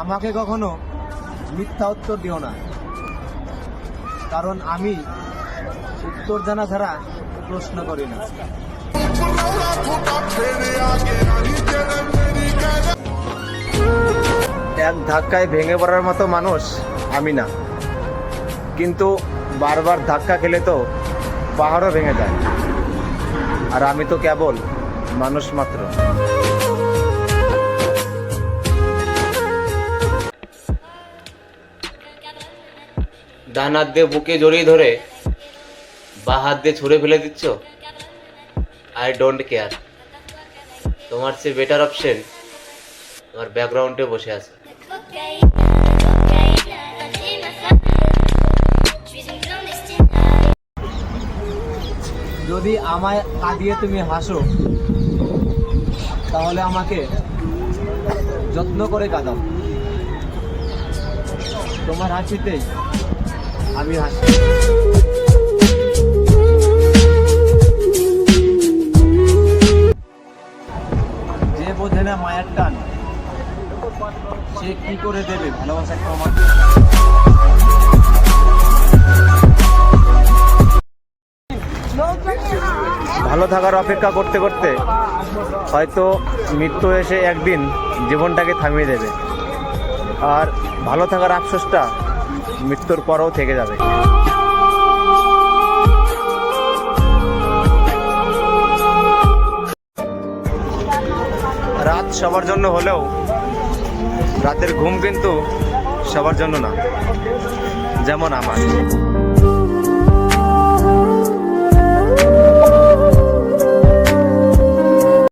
আমাকে কখনো মিথ্যা উত্তর দিও না, কারণ আমি উত্তর জানা ছাড়া প্রশ্ন করি না। এক ধাক্কায় ভেঙে পড়ার মতো মানুষ আমি না, কিন্তু বারবার ধাক্কা খেলে তো পাহাড়ও ভেঙে যায়, আর আমি তো কেবল মানুষ মাত্র। ডান হাত দিয়ে বুকে জড়িয়ে ধরে বা হাত দিয়ে ছুঁড়ে ফেলে দিচ্ছ। I don't care. তোমার চেয়ে বেটার অপশন তোমার ব্যাকগ্রাউন্ডে বসে আছে। যদি আমায় কাঁদিয়ে তুমি হাসো, তাহলে আমাকে যত্ন করে কাঁদাও। তোমার হাসিতেই আমি হাসি। যে বোঝে না মায়ের টান, সে কি করে দেবে ভালোবাসার প্রমাণ? ভালো থাকার অপেক্ষা করতে করতে হয়তো মৃত্যু এসে একদিন জীবনটাকে থামিয়ে দেবে, আর ভালো থাকার আফসোসটা মৃত্যুর পরেও থেকে যাবে। রাত সবার জন্য হলেও রাতের ঘুম কিন্তু সবার জন্য না, যেমন আমার।